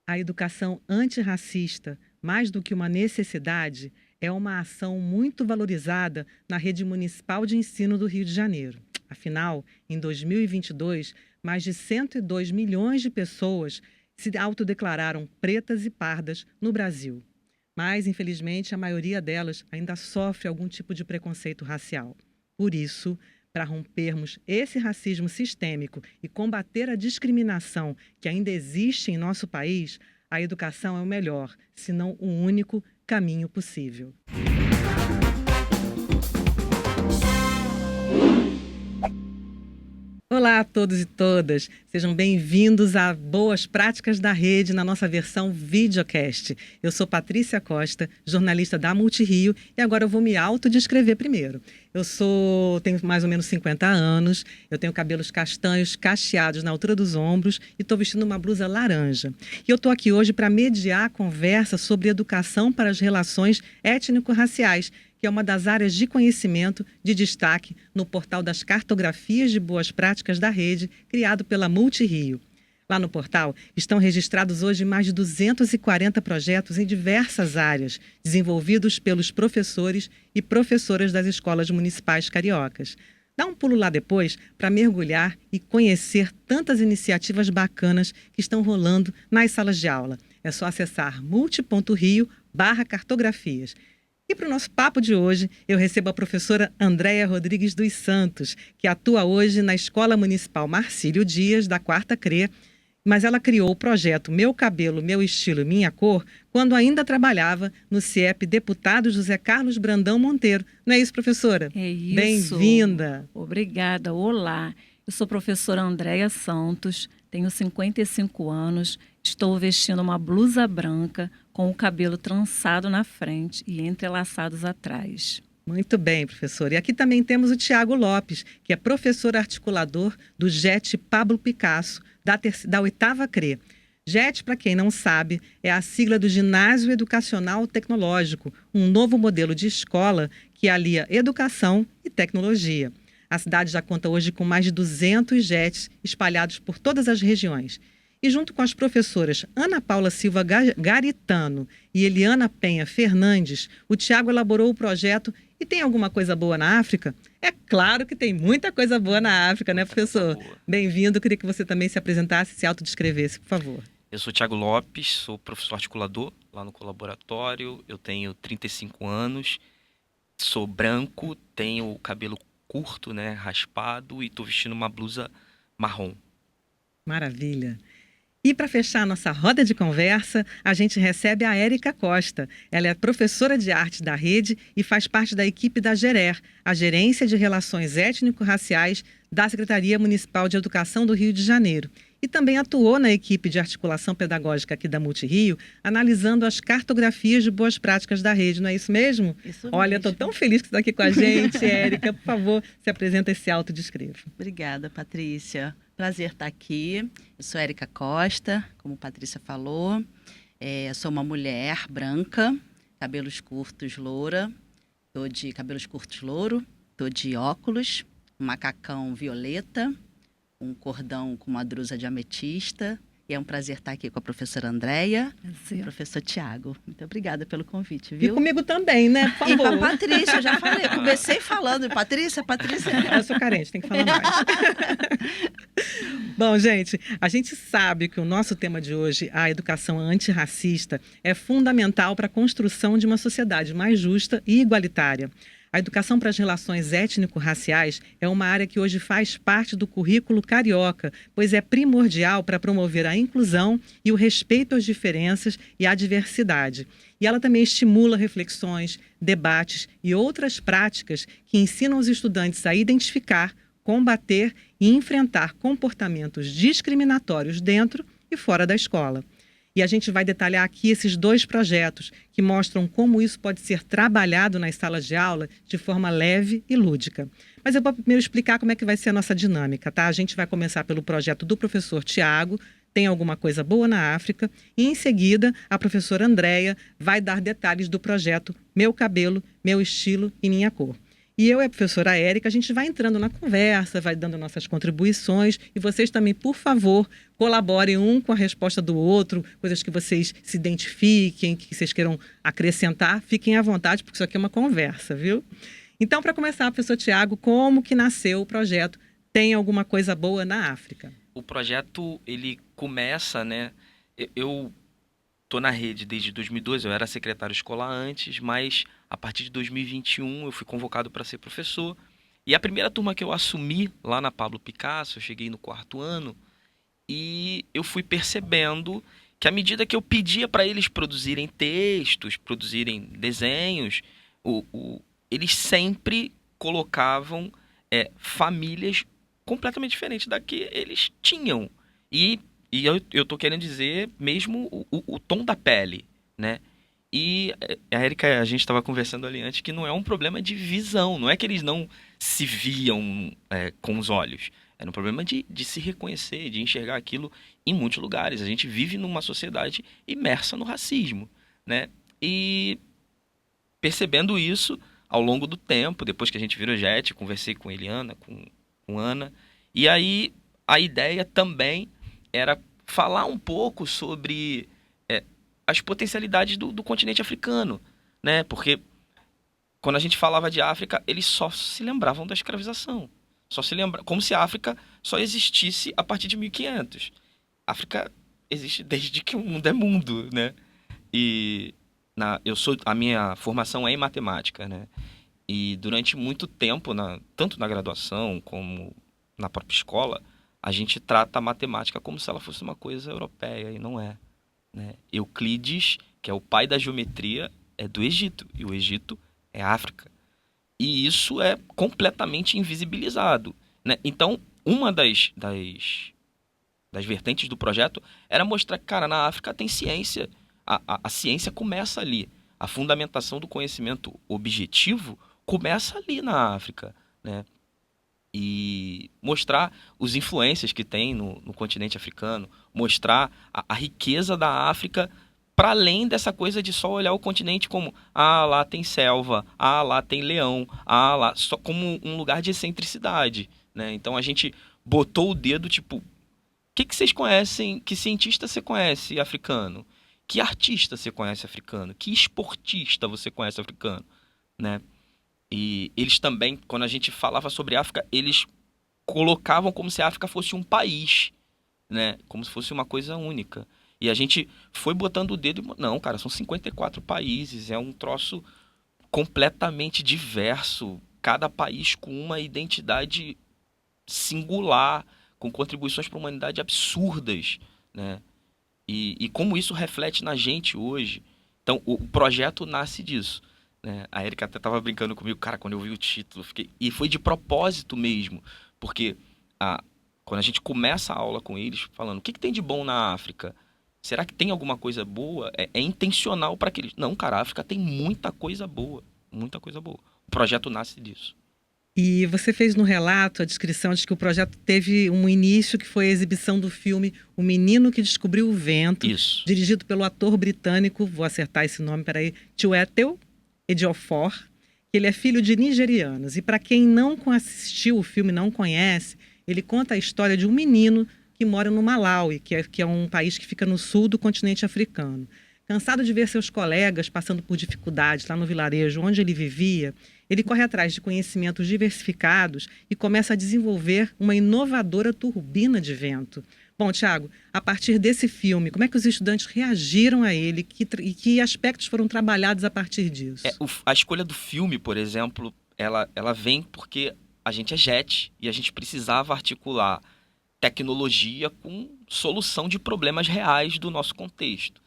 A educação antirracista, mais do que uma necessidade, é uma ação muito valorizada na rede municipal de ensino do Rio de Janeiro. Afinal, em 2022, mais de 102 milhões de pessoas se autodeclararam pretas e pardas no Brasil. Mas, infelizmente, a maioria delas ainda sofre algum tipo de preconceito racial. Por isso, para rompermos esse racismo sistêmico e combater a discriminação que ainda existe em nosso país, a educação é o melhor, se não o único caminho possível. Olá a todos e todas, sejam bem-vindos a Boas Práticas da Rede na nossa versão videocast. Eu sou Patrícia Costa, jornalista da Multirio, e agora eu vou me autodescrever primeiro. Tenho mais ou menos 50 anos, eu tenho cabelos castanhos cacheados na altura dos ombros e estou vestindo uma blusa laranja. E eu estou aqui hoje para mediar a conversa sobre educação para as relações étnico-raciais, que é uma das áreas de conhecimento de destaque no portal das cartografias de boas práticas da rede, criado pela Multirio. Lá no portal estão registrados hoje mais de 240 projetos em diversas áreas, desenvolvidos pelos professores e professoras das escolas municipais cariocas. Dá um pulo lá depois para mergulhar e conhecer tantas iniciativas bacanas que estão rolando nas salas de aula. É só acessar multi.rio/cartografias. E para o nosso papo de hoje, eu recebo a professora Andréia Rodrigues dos Santos, que atua hoje na Escola Municipal Marcílio Dias, da 4ª CRE, mas ela criou o projeto Meu Cabelo, Meu Estilo, Minha Cor, quando ainda trabalhava no CIEP Deputado José Carlos Brandão Monteiro. Não é isso, professora? É isso. Bem-vinda. Obrigada. Olá. Eu sou professora Andréia Santos, tenho 55 anos, estou vestindo uma blusa branca com o cabelo trançado na frente e entrelaçados atrás. Muito bem, professora. E aqui também temos o Tiago Lopes, que é professor articulador do JET Pablo Picasso, da 8ª CRE. JET, para quem não sabe, é a sigla do Ginásio Educacional Tecnológico, um novo modelo de escola que alia educação e tecnologia. A cidade já conta hoje com mais de 200 JETs espalhados por todas as regiões. E junto com as professoras Ana Paula Silva Garitano e Eliana Penha Fernandes, o Tiago elaborou o projeto E tem alguma coisa boa na África? É claro que tem muita coisa boa na África, né, professor? Bem-vindo, queria que você também se apresentasse e se autodescrevesse, por favor. Eu sou Tiago Lopes, sou professor articulador lá no Colaboratório, eu tenho 35 anos, sou branco, tenho o cabelo curto, né, raspado e estou vestindo uma blusa marrom. Maravilha. E para fechar a nossa roda de conversa, a gente recebe a Érica Costa. Ela é professora de arte da rede e faz parte da equipe da GERER, a Gerência de Relações Étnico-Raciais da Secretaria Municipal de Educação do Rio de Janeiro. E também atuou na equipe de articulação pedagógica aqui da Multirio, analisando as cartografias de boas práticas da rede. Não é isso mesmo? Isso Olha, mesmo. estou tão feliz que você está aqui com a gente, Érica. Por favor, se apresenta e se autodescreva. Obrigada, Patrícia. Prazer estar aqui. Eu sou Érica Costa, como a Patrícia falou. Sou uma mulher branca, cabelos curtos loura. Estou de cabelos curtos louro, estou de óculos, um macacão violeta, um cordão com uma drusa de ametista. E é um prazer estar aqui com a professora Andréia e o professor Tiago. Muito obrigada pelo convite, viu? E comigo também, né? Por favor. E com a Patrícia, eu já falei. Comecei falando, Patrícia. Eu sou carente, tem que falar mais. Bom, gente, a gente sabe que o nosso tema de hoje, a educação antirracista, é fundamental para a construção de uma sociedade mais justa e igualitária. A educação para as relações étnico-raciais é uma área que hoje faz parte do currículo carioca, pois é primordial para promover a inclusão e o respeito às diferenças e à diversidade. E ela também estimula reflexões, debates e outras práticas que ensinam os estudantes a identificar, combater e enfrentar comportamentos discriminatórios dentro e fora da escola. E a gente vai detalhar aqui esses 2 projetos que mostram como isso pode ser trabalhado nas salas de aula de forma leve e lúdica. Mas eu vou primeiro explicar como é que vai ser a nossa dinâmica, tá? A gente vai começar pelo projeto do professor Tiago, Tem Alguma Coisa Boa na África, e em seguida a professora Andréia vai dar detalhes do projeto Meu Cabelo, Meu Estilo e Minha Cor. E eu e a professora Érica, a gente vai entrando na conversa, vai dando nossas contribuições. E vocês também, por favor, colaborem um com a resposta do outro, coisas que vocês se identifiquem, que vocês queiram acrescentar. Fiquem à vontade, porque isso aqui é uma conversa, viu? Então, para começar, professor Tiago, como que nasceu o projeto Tem Alguma Coisa Boa na África? O projeto, ele começa, né? Eu tô na rede desde 2012, eu era secretário escolar antes, mas a partir de 2021 eu fui convocado para ser professor. E a primeira turma que eu assumi lá na Pablo Picasso, eu cheguei no 4º ano, e eu fui percebendo que à medida que eu pedia para eles produzirem textos, produzirem desenhos, eles sempre colocavam famílias completamente diferentes da que eles tinham. E eu tô querendo dizer mesmo o tom da pele, né? E a Érica, a gente estava conversando ali antes que não é um problema de visão, não é que eles não se viam com os olhos. Era um problema de se reconhecer, de enxergar aquilo em muitos lugares. A gente vive numa sociedade imersa no racismo, né? E percebendo isso ao longo do tempo, depois que a gente virou JET, conversei com Eliana, com Ana, e aí a ideia também era falar um pouco sobre as potencialidades do continente africano, né? Porque quando a gente falava de África, eles só se lembravam da escravização. Só se lembra, como se a África só existisse a partir de 1500. A África existe desde que o mundo é mundo, né? E a minha formação é em matemática, né? E durante muito tempo, tanto na graduação como na própria escola, a gente trata a matemática como se ela fosse uma coisa europeia, e não é, né? Euclides, que é o pai da geometria, é do Egito, e o Egito é África. E isso é completamente invisibilizado, né? Então, uma das vertentes do projeto era mostrar que, cara, na África tem ciência. A ciência começa ali. A fundamentação do conhecimento objetivo começa ali na África, né? E mostrar os influências que tem no continente africano, mostrar a riqueza da África para além dessa coisa de só olhar o continente como lá tem selva, lá tem leão, lá só como um lugar de excentricidade, né? Então a gente botou o dedo tipo, o que vocês conhecem, que cientista você conhece africano? Que artista você conhece africano? Que esportista você conhece africano, né? E eles também, quando a gente falava sobre África, eles colocavam como se a África fosse um país, né? Como se fosse uma coisa única. E a gente foi botando o dedo e... Não, cara, são 54 países. É um troço completamente diverso. Cada país com uma identidade singular, com contribuições para a humanidade absurdas, né? E como isso reflete na gente hoje. Então, o projeto nasce disso, né? A Érica até estava brincando comigo, cara, quando eu vi o título, e foi de propósito mesmo, porque quando a gente começa a aula com eles, falando, o que tem de bom na África? Será que tem alguma coisa boa? É intencional para que eles... Não, cara, a África tem muita coisa boa, muita coisa boa. O projeto nasce disso. E você fez no relato a descrição de que o projeto teve um início que foi a exibição do filme O Menino que Descobriu o Vento, Isso. dirigido pelo ator britânico, vou acertar esse nome, peraí, Chiwetel Ejiofor, que ele é filho de nigerianos. E para quem não assistiu o filme, não conhece, ele conta a história de um menino que mora no Malawi, que é um país que fica no sul do continente africano. Cansado de ver seus colegas passando por dificuldades lá no vilarejo onde ele vivia, ele corre atrás de conhecimentos diversificados e começa a desenvolver uma inovadora turbina de vento. Bom, Tiago, a partir desse filme, como é que os estudantes reagiram a ele e que aspectos foram trabalhados a partir disso? A escolha do filme, por exemplo, ela vem porque a gente é JET e a gente precisava articular tecnologia com solução de problemas reais do nosso contexto,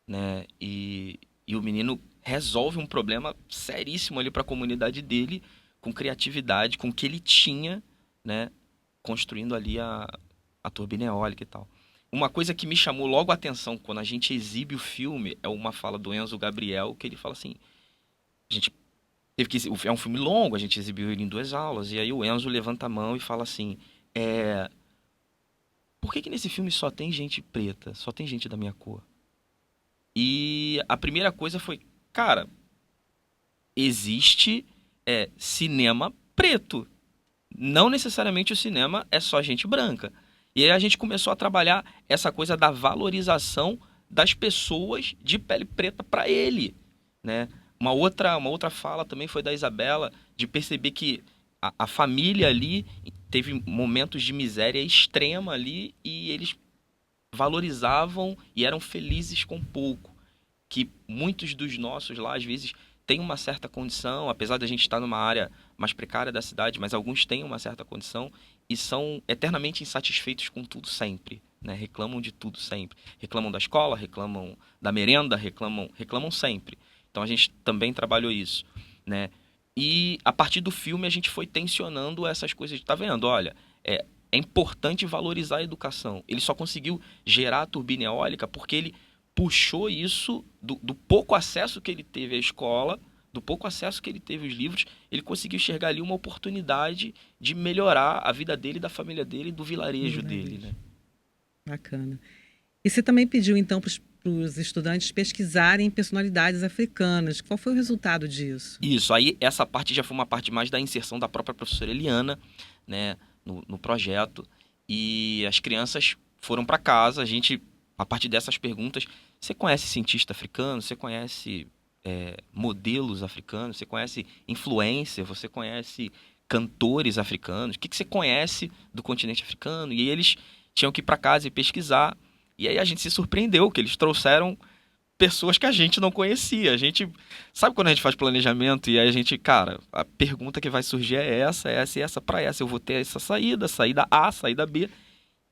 né? E o menino resolve um problema seríssimo ali para a comunidade dele, com criatividade, com o que ele tinha, né? Construindo ali a turbina eólica e tal. Uma coisa que me chamou logo a atenção quando a gente exibe o filme é uma fala do Enzo Gabriel, que ele fala assim, a gente teve que... É um filme longo, a gente exibiu ele em 2 aulas, e aí o Enzo levanta a mão e fala assim, por que nesse filme só tem gente preta, só tem gente da minha cor? E a primeira coisa foi, cara, existe cinema preto. Não necessariamente o cinema é só gente branca. E aí a gente começou a trabalhar essa coisa da valorização das pessoas de pele preta para ele, né? Uma outra fala também foi da Isabela, de perceber que a família ali teve momentos de miséria extrema ali e eles valorizavam e eram felizes com pouco. Que muitos dos nossos lá, às vezes, têm uma certa condição, apesar da gente estar numa área mais precária da cidade, mas alguns têm uma certa condição e são eternamente insatisfeitos com tudo sempre, né? Reclamam de tudo sempre. Reclamam da escola, reclamam da merenda, reclamam sempre. Então a gente também trabalhou isso, né? E a partir do filme a gente foi tensionando essas coisas. Tá vendo? Olha, é importante valorizar a educação. Ele só conseguiu gerar a turbina eólica porque ele puxou isso do pouco acesso que ele teve à escola, do pouco acesso que ele teve aos livros, ele conseguiu enxergar ali uma oportunidade de melhorar a vida dele, da família dele, do vilarejo dele, né? Bacana. E você também pediu, então, para os estudantes pesquisarem personalidades africanas. Qual foi o resultado disso? Isso, aí essa parte já foi uma parte mais da inserção da própria professora Eliana, né, no projeto. E as crianças foram para casa, a gente, a partir dessas perguntas, você conhece cientista africano, você conhece modelos africanos, você conhece influencer, você conhece cantores africanos, o que você conhece do continente africano? E eles tinham que ir para casa e pesquisar. E aí a gente se surpreendeu que eles trouxeram pessoas que a gente não conhecia. A gente sabe quando a gente faz planejamento e aí a gente, cara, a pergunta que vai surgir é essa e essa. Para essa eu vou ter essa saída A, saída B.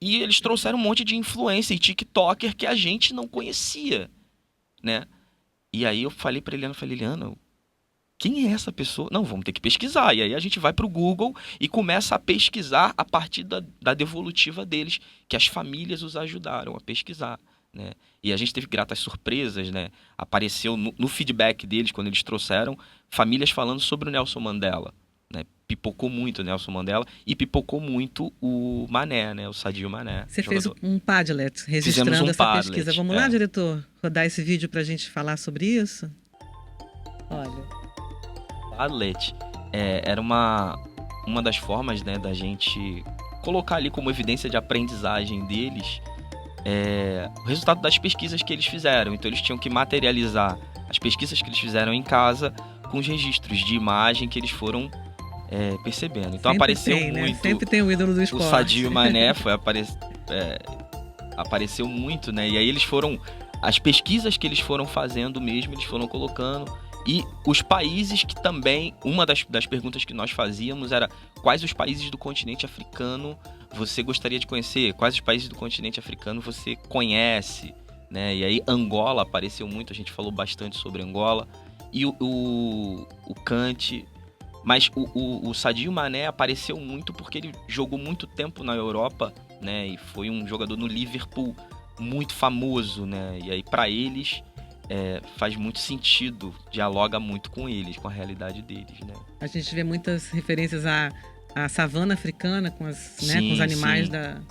E eles trouxeram um monte de influencer e TikToker que a gente não conhecia, né? E aí eu falei para Eliana, quem é essa pessoa? Não, vamos ter que pesquisar. E aí a gente vai para o Google e começa a pesquisar a partir da devolutiva deles, que as famílias os ajudaram a pesquisar, né? E a gente teve gratas surpresas, né? Apareceu no feedback deles, quando eles trouxeram, famílias falando sobre o Nelson Mandela, né? Pipocou muito o Nelson Mandela e pipocou muito o Mané, né? O Sadio Mané. Você jogador. fez um Padlet registrando Fizemos um essa Padlet, pesquisa. Vamos lá, diretor, rodar esse vídeo para a gente falar sobre isso? Olha. Padlet era uma das formas, né, da gente colocar ali como evidência de aprendizagem deles o resultado das pesquisas que eles fizeram. Então eles tinham que materializar as pesquisas que eles fizeram em casa com os registros de imagem que eles foram percebendo. Então Sempre apareceu tem, né? muito Sempre tem o ídolo do esporte. o Sadio Mané apareceu muito, né? E aí eles foram, as pesquisas que eles foram fazendo mesmo, eles foram colocando. E os países que também, uma das perguntas que nós fazíamos era quais os países do continente africano você gostaria de conhecer, quais os países do continente africano você conhece, né? E aí Angola apareceu muito, a gente falou bastante sobre Angola, e o Kant, mas o Sadio Mané apareceu muito porque ele jogou muito tempo na Europa, né? E foi um jogador no Liverpool muito famoso, né? E aí para eles faz muito sentido, dialoga muito com eles, com a realidade deles, né? A gente vê muitas referências à savana africana com os animais da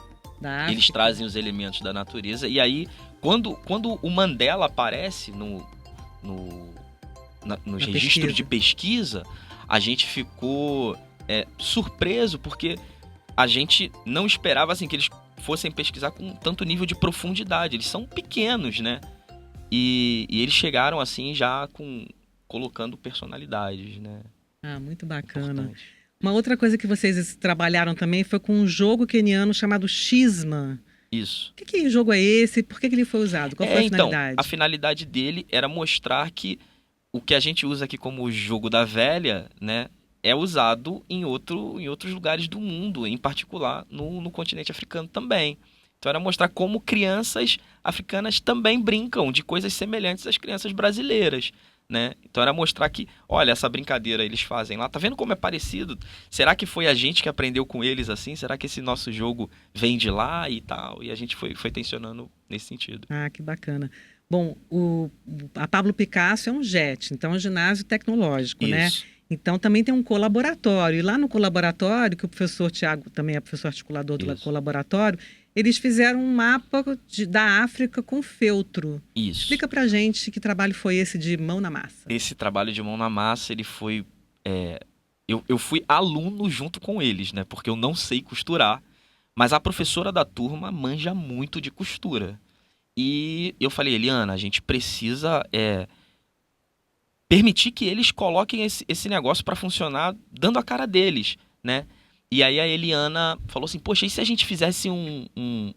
África. Eles trazem os elementos da natureza. E aí, quando o Mandela aparece nos registros de pesquisa, a gente ficou surpreso, porque a gente não esperava assim, que eles fossem pesquisar com tanto nível de profundidade. Eles são pequenos, né? E eles chegaram assim já colocando personalidades, né? Ah, muito bacana. Importante. Uma outra coisa que vocês trabalharam também foi com um jogo queniano chamado Xisma. Isso. Que jogo é esse? Por que ele foi usado? Qual foi a finalidade? Então, a finalidade dele era mostrar que o que a gente usa aqui como o jogo da velha, né, é usado em outros lugares do mundo, em particular no continente africano também. Então era mostrar como crianças africanas também brincam de coisas semelhantes às crianças brasileiras, né? Então era mostrar que, olha, essa brincadeira eles fazem lá, tá vendo como é parecido? Será que foi a gente que aprendeu com eles assim? Será que esse nosso jogo vem de lá e tal? E a gente foi tensionando nesse sentido. Ah, que bacana. Bom, a Pablo Picasso é um JET, então é um ginásio tecnológico, Isso. né? Então também tem um colaboratório. E lá no colaboratório, que o professor Tiago também é professor articulador do colaboratório, eles fizeram um mapa da África com feltro. Isso. Explica pra gente que trabalho foi esse de mão na massa. Esse trabalho de mão na massa, ele foi eu fui aluno junto com eles, né? Porque eu não sei costurar, mas a professora da turma manja muito de costura. E eu falei, Eliana, a gente precisa permitir que eles coloquem esse negócio para funcionar dando a cara deles, né? E aí a Eliana falou assim, poxa, e se a gente fizesse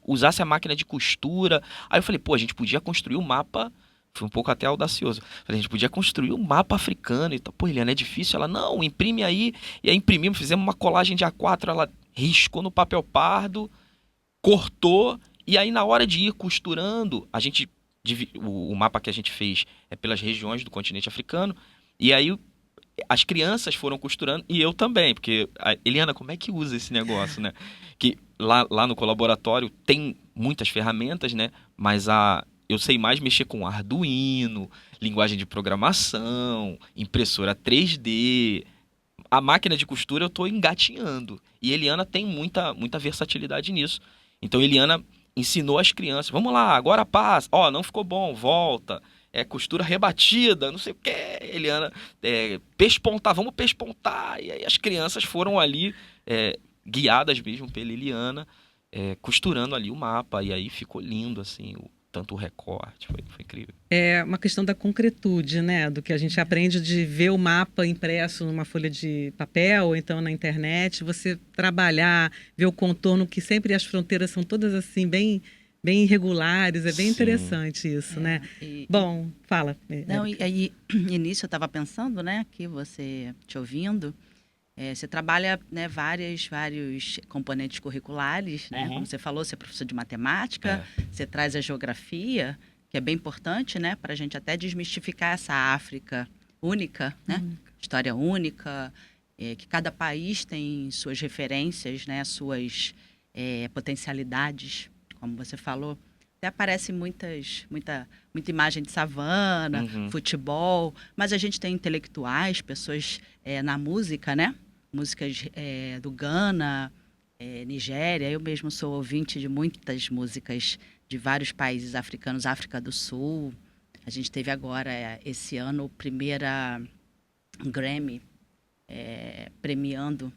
usasse a máquina de costura? Aí eu falei, pô, a gente podia construir um mapa, foi um pouco até audacioso. Falei, a gente podia construir um mapa africano e tal. Pô, Eliana, é difícil? Ela, não, imprime aí. E aí imprimimos, fizemos uma colagem de A4, ela riscou no papel pardo, cortou, e aí na hora de ir costurando, a gente o mapa que a gente fez é pelas regiões do continente africano, e aí as crianças foram costurando, e eu também, porque, Eliana, como é que usa esse negócio, né? Que lá no colaboratório tem muitas ferramentas, né? Mas eu sei mais mexer com Arduino, linguagem de programação, impressora 3D. A máquina de costura eu estou engatinhando. E Eliana tem muita versatilidade nisso. Então Eliana ensinou as crianças, vamos lá, agora passa. Ó, não ficou bom, volta. Costura rebatida, não sei o que. Eliana, pespontar, vamos pespontar. E aí as crianças foram ali, guiadas mesmo pela Eliana, costurando ali o mapa. E aí ficou lindo, assim, tanto o recorte, foi incrível. É uma questão da concretude, né? Do que a gente aprende de ver o mapa impresso numa folha de papel, ou então na internet, você trabalhar, ver o contorno, que sempre as fronteiras são todas assim, bem irregulares, é bem Sim. interessante isso, né? Bom, fala. Não, e aí, início eu estava pensando, né, que você te ouvindo, você trabalha, né, vários componentes curriculares, né? Como você falou, você é professor de matemática, você traz a geografia, que é bem importante, né, para a gente até desmistificar essa África única, né? História única, que cada país tem suas referências, né, suas potencialidades, como você falou. Até aparece muita imagem de savana, futebol, mas a gente tem intelectuais, pessoas na música, né? Músicas do Ghana, Nigéria. Eu mesmo sou ouvinte de muitas músicas de vários países africanos, África do Sul. A gente teve agora, esse ano, a primeira Grammy premiando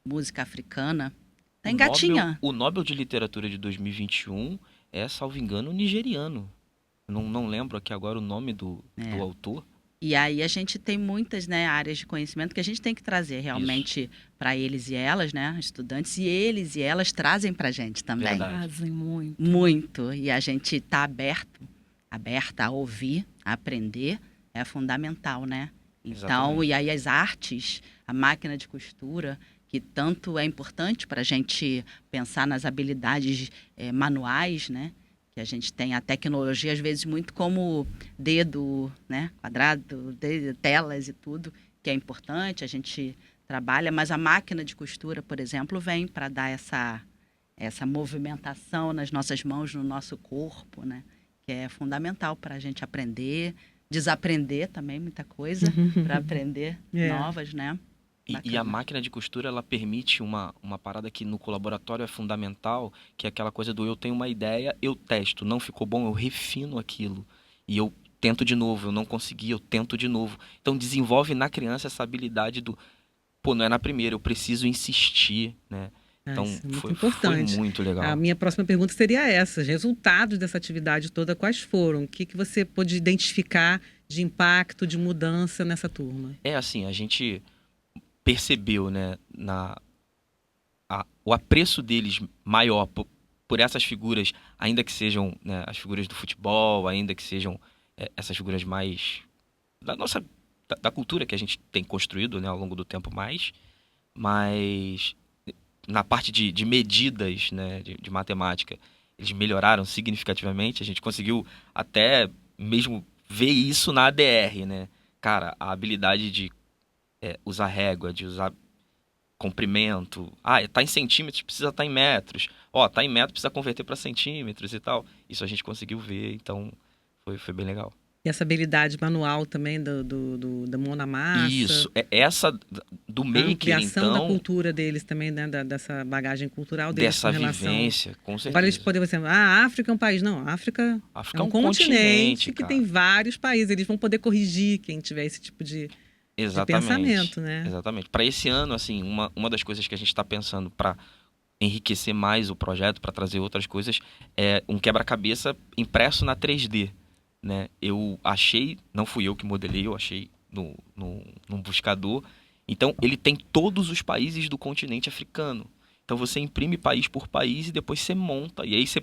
música africana. Tá engatinha. O Nobel de Literatura de 2021 salvo engano, nigeriano. Não lembro aqui agora o nome do autor. E aí a gente tem muitas, né, áreas de conhecimento que a gente tem que trazer realmente para eles e elas, né, estudantes, e eles e elas trazem para a gente também. Verdade. Trazem muito. Muito. E a gente tá aberta a ouvir, a aprender, é fundamental, né? Então, Exatamente. E aí as artes, a máquina de costura, que tanto é importante para a gente pensar nas habilidades manuais, né? Que a gente tem a tecnologia, às vezes, muito como dedo, né? Quadrado, telas e tudo, que é importante, a gente trabalha, mas a máquina de costura, por exemplo, vem para dar essa movimentação nas nossas mãos, no nosso corpo, né? Que é fundamental para a gente aprender, desaprender também muita coisa, para aprender novas, né? E a máquina de costura, ela permite uma parada que no colaboratório é fundamental, que é aquela coisa do eu tenho uma ideia, eu testo, não ficou bom, eu refino aquilo. E eu tento de novo, eu não consegui, eu tento de novo. Então desenvolve na criança essa habilidade do, pô, não é na primeira, eu preciso insistir, né? Então Isso é muito foi importante. muito legal. A minha próxima pergunta seria essa: os resultados dessa atividade toda, quais foram? O que você pôde identificar de impacto, de mudança nessa turma? Assim, a gente percebeu, né, o apreço deles maior por essas figuras, ainda que sejam, né, as figuras do futebol, ainda que sejam essas figuras mais da cultura que a gente tem construído, né, ao longo do tempo mas na parte de medidas, né, de matemática, eles melhoraram significativamente. A gente conseguiu até mesmo ver isso na ADR, né? Cara, a habilidade de usar régua, de usar comprimento. Tá em centímetros, precisa estar em metros. Tá em metros, precisa converter para centímetros e tal. Isso a gente conseguiu ver, então foi bem legal. E essa habilidade manual também da mão na massa. Isso, essa do maker, ampliação então, da cultura deles também, né? Dessa bagagem cultural deles. Dessa com relação... vivência, com certeza. Agora eles podem dizer, a África é um país. Não, a África é um continente que tem vários países. Eles vão poder corrigir quem tiver esse tipo de Exatamente. pensamento, né? Exatamente. Para esse ano, assim, uma das coisas que a gente está pensando para enriquecer mais o projeto, para trazer outras coisas, é um quebra-cabeça impresso na 3D, né? Eu achei, não fui eu que modelei, eu achei num buscador. Então, ele tem todos os países do continente africano. Então, você imprime país por país e depois você monta. E aí, você,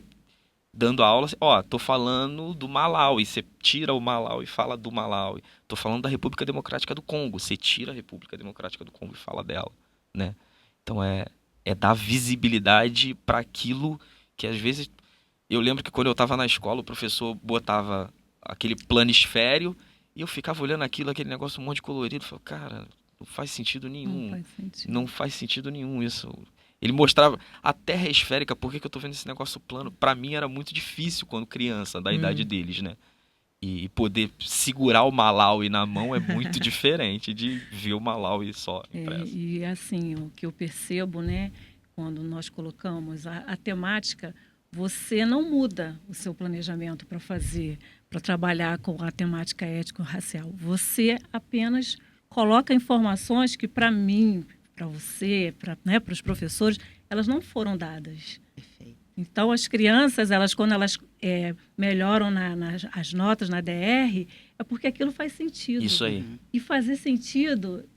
dando a aula, ó, tô falando do Malawi. Você tira o Malawi e fala do Malawi. Tô falando da República Democrática do Congo. Você tira a República Democrática do Congo e fala dela, né? Então, é dar visibilidade para aquilo que, às vezes... Eu lembro que quando eu estava na escola, o professor botava aquele planisfério e eu ficava olhando aquilo, aquele negócio um monte de colorido. Falei, cara, não faz sentido nenhum. Não faz sentido. Não faz sentido nenhum isso. Ele mostrava a Terra é esférica, por que que eu tô vendo esse negócio plano? Para mim era muito difícil quando criança, da idade deles, né? E poder segurar o Malawi na mão é muito diferente de ver o Malawi só impresso. E assim, o que eu percebo, né, quando nós colocamos a temática, você não muda o seu planejamento para fazer, para trabalhar com a temática étnico-racial. Você apenas coloca informações que, para mim, para você, para, né, para os professores, elas não foram dadas. Perfeito. Então, as crianças, quando elas melhoram as notas na DR, é porque aquilo faz sentido. Isso aí. E fazer sentido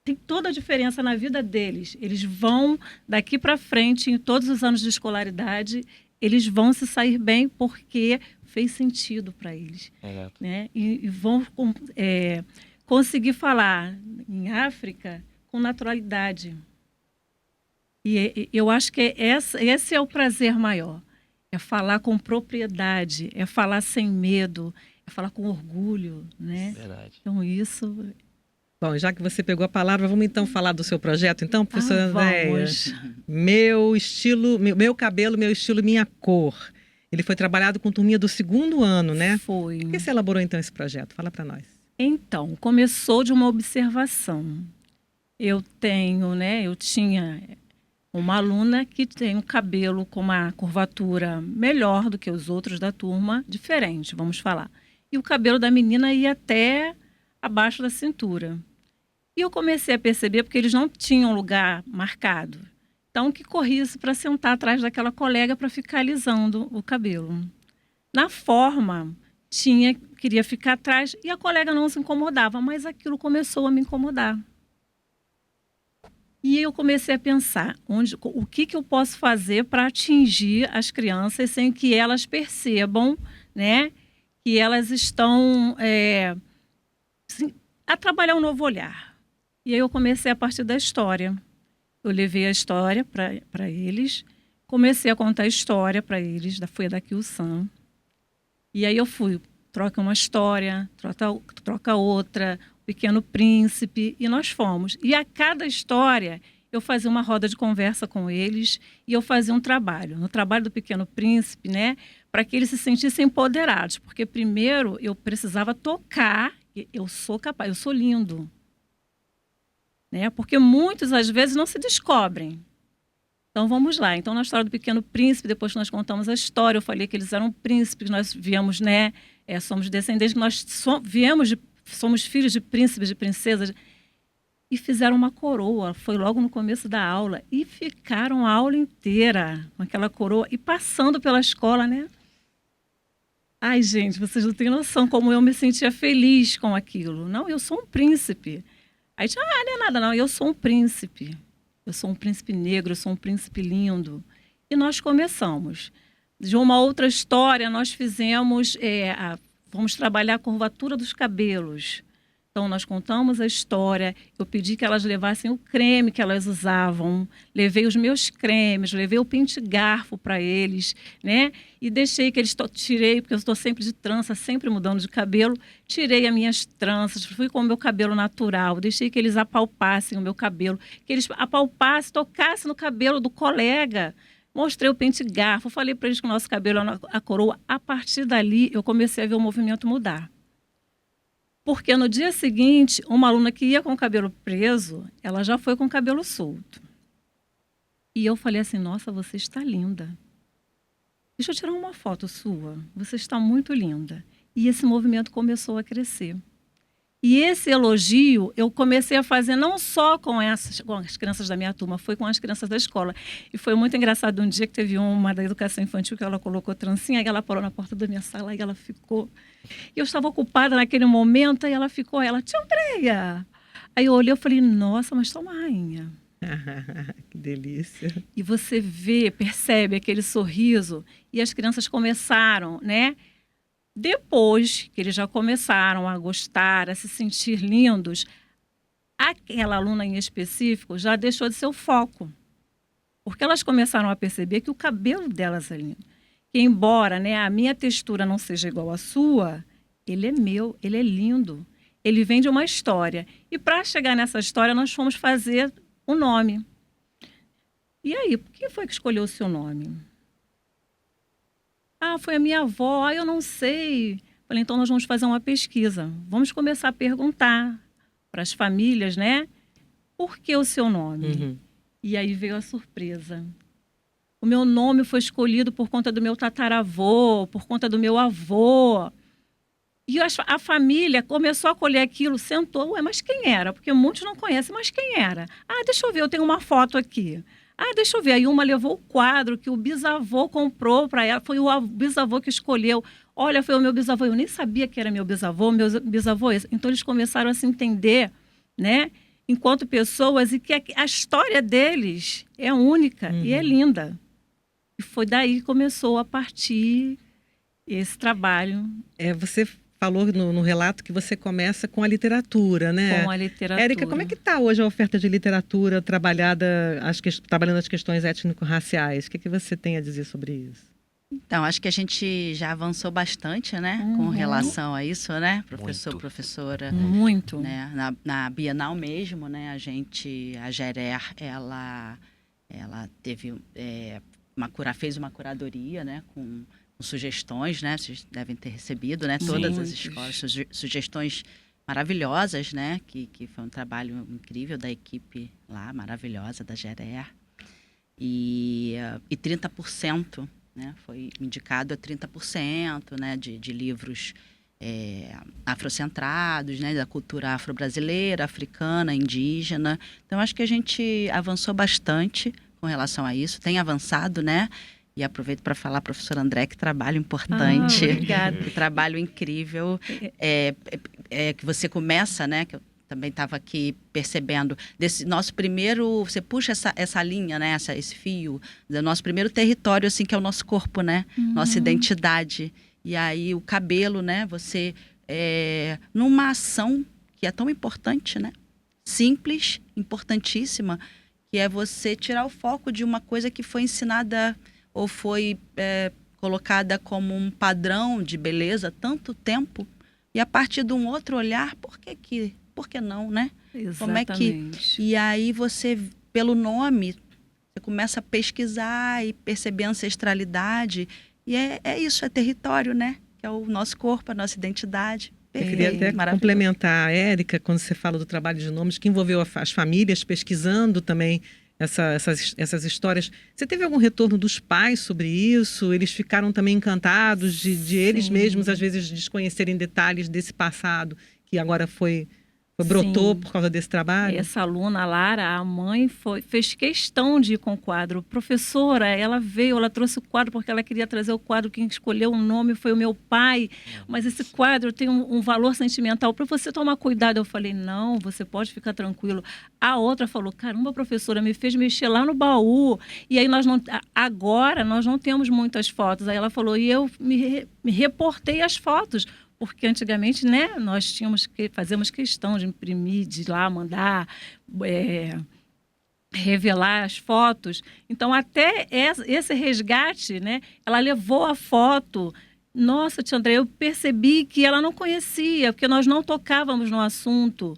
tem toda a diferença na vida deles. Eles vão, daqui para frente, em todos os anos de escolaridade, eles vão se sair bem porque fez sentido para eles. Exato. Né? E vão conseguir falar em África com naturalidade. E eu acho que esse é o prazer maior. É falar com propriedade, é falar sem medo, é falar com orgulho, né? Verdade. Então, isso... Bom, já que você pegou a palavra, vamos então falar do seu projeto, então, professora Andréia? Vamos. Meu estilo, meu cabelo, meu estilo, minha cor. Ele foi trabalhado com turminha do 2º ano, né? Foi. Por que você elaborou então esse projeto? Fala para nós. Então, começou de uma observação. Eu tinha uma aluna que tem um cabelo com uma curvatura melhor do que os outros da turma, diferente, vamos falar. E o cabelo da menina ia até abaixo da cintura. E eu comecei a perceber, porque eles não tinham lugar marcado. Então, que corria-se para sentar atrás daquela colega para ficar alisando o cabelo. Na forma, queria ficar atrás e a colega não se incomodava, mas aquilo começou a me incomodar. E eu comecei a pensar, o que eu posso fazer para atingir as crianças sem que elas percebam, né, que elas estão a trabalhar um novo olhar. E aí eu comecei a partir da história. Eu levei a história para eles, comecei a contar a história para eles, foi da Kyu-san. E aí eu troca uma história, troca outra, Pequeno Príncipe, e nós fomos. E a cada história, eu fazia uma roda de conversa com eles e eu fazia um trabalho. No trabalho do Pequeno Príncipe, né, para que eles se sentissem empoderados. Porque primeiro eu precisava tocar, eu sou capaz, eu sou lindo. Né? Porque muitos, às vezes, não se descobrem. Então, vamos lá. Então, na história do Pequeno Príncipe, depois que nós contamos a história, eu falei que eles eram príncipes, nós viemos, né, somos descendentes, nós somos filhos de príncipes, de princesas, e fizeram uma coroa, foi logo no começo da aula, e ficaram a aula inteira com aquela coroa, e passando pela escola, né? Ai, gente, vocês não têm noção como eu me sentia feliz com aquilo. Não, eu sou um príncipe. Aí, não é nada não, eu sou um príncipe. Eu sou um príncipe negro, eu sou um príncipe lindo. E nós começamos. De uma outra história, nós fizemos... vamos trabalhar a curvatura dos cabelos. Então, nós contamos a história. Eu pedi que elas levassem o creme que elas usavam. Levei os meus cremes, levei o pente garfo para eles, né? E deixei que eles... Tirei, porque eu estou sempre de trança, sempre mudando de cabelo. Tirei as minhas tranças, fui com o meu cabelo natural. Deixei que eles apalpassem o meu cabelo. Que eles apalpassem, tocassem no cabelo do colega. Mostrei o pente garfo, falei para eles que o nosso cabelo era a coroa. A partir dali, eu comecei a ver o movimento mudar. Porque no dia seguinte, uma aluna que ia com o cabelo preso, ela já foi com o cabelo solto. E eu falei assim, nossa, você está linda. Deixa eu tirar uma foto sua. Você está muito linda. E esse movimento começou a crescer. E esse elogio eu comecei a fazer não só com as crianças da minha turma, foi com as crianças da escola. E foi muito engraçado um dia que teve uma da educação infantil que ela colocou trancinha, e ela parou na porta da minha sala e ela ficou. E eu estava ocupada naquele momento, e ela ficou, tia Andréia. Aí eu olhei e falei, nossa, mas toma, rainha. Que delícia. E você vê, percebe aquele sorriso, e as crianças começaram, né? Depois que eles já começaram a gostar, a se sentir lindos, aquela aluna em específico já deixou de ser o foco. Porque elas começaram a perceber que o cabelo delas é lindo. Que embora, né, a minha textura não seja igual à sua, ele é meu, ele é lindo. Ele vem de uma história. E para chegar nessa história, nós fomos fazer o nome. E aí, quem foi que escolheu o seu nome? Foi a minha avó. Eu não sei. Falei, então nós vamos fazer uma pesquisa. Vamos começar a perguntar para as famílias, né? Por que o seu nome? Uhum. E aí veio a surpresa. O meu nome foi escolhido por conta do meu tataravô, por conta do meu avô. E a família começou a acolher aquilo, sentou, mas quem era? Porque muitos não conhecem, mas quem era? Deixa eu ver, eu tenho uma foto aqui. Deixa eu ver. Aí uma levou o quadro que o bisavô comprou para ela. Foi o bisavô que escolheu. Olha, foi o meu bisavô. Eu nem sabia que era meu bisavô esse. Então eles começaram a se entender, né? Enquanto pessoas, e que a história deles é única e é linda. E foi daí que começou a partir esse trabalho. Você falou no relato que você começa com a literatura, né? Com a literatura. Érica, como é que está hoje a oferta de literatura trabalhando as questões étnico-raciais? O que você tem a dizer sobre isso? Então, acho que a gente já avançou bastante, né? Com relação a isso, né? Professora. Muito. Né? Na Bienal mesmo, né? A Gerer, ela teve fez uma curadoria, né? Com sugestões, né? Vocês devem ter recebido, né? Todas as escolas, sugestões maravilhosas, né? Que foi um trabalho incrível da equipe lá, maravilhosa, da Gerer. E 30%, né? Foi indicado a 30%, né? De livros afrocentrados, né? Da cultura afro-brasileira, africana, indígena. Então, acho que a gente avançou bastante com relação a isso, tem avançado, né? E aproveito para falar, professora André, que trabalho importante. Obrigada. Que trabalho incrível. Que você começa, né? Que eu também estava aqui percebendo, desse nosso primeiro... Você puxa essa linha, né? Esse fio do nosso primeiro território, assim, que é o nosso corpo, né? Nossa identidade. E aí o cabelo, né? Você, numa ação que é tão importante, né? Simples, importantíssima, que é você tirar o foco de uma coisa que foi ensinada ou foi colocada como um padrão de beleza há tanto tempo, e a partir de um outro olhar, por que não, né? Exatamente. Como é que... E aí você, pelo nome, você começa a pesquisar e perceber a ancestralidade, e é isso, é território, né? Que é o nosso corpo, a nossa identidade. Eu queria até complementar a Érica, quando você fala do trabalho de nomes, que envolveu as famílias pesquisando também essas histórias. Você teve algum retorno dos pais sobre isso? Eles ficaram também encantados de eles mesmos, às vezes, desconhecerem detalhes desse passado que agora brotou por causa desse trabalho? Essa aluna, a Lara, a mãe fez questão de ir com o quadro. Professora, ela trouxe o quadro porque ela queria trazer o quadro. Quem escolheu o nome foi o meu pai. Mas esse quadro tem um valor sentimental para você tomar cuidado. Eu falei, não, você pode ficar tranquilo. A outra falou, caramba, professora, me fez mexer lá no baú. E aí agora nós não temos muitas fotos. Aí ela falou, e eu me reportei as fotos. Porque antigamente, né, nós fazíamos questão de imprimir, de ir lá mandar, revelar as fotos. Então, até esse resgate, né, ela levou a foto. Nossa, tia André, eu percebi que ela não conhecia, porque nós não tocávamos no assunto.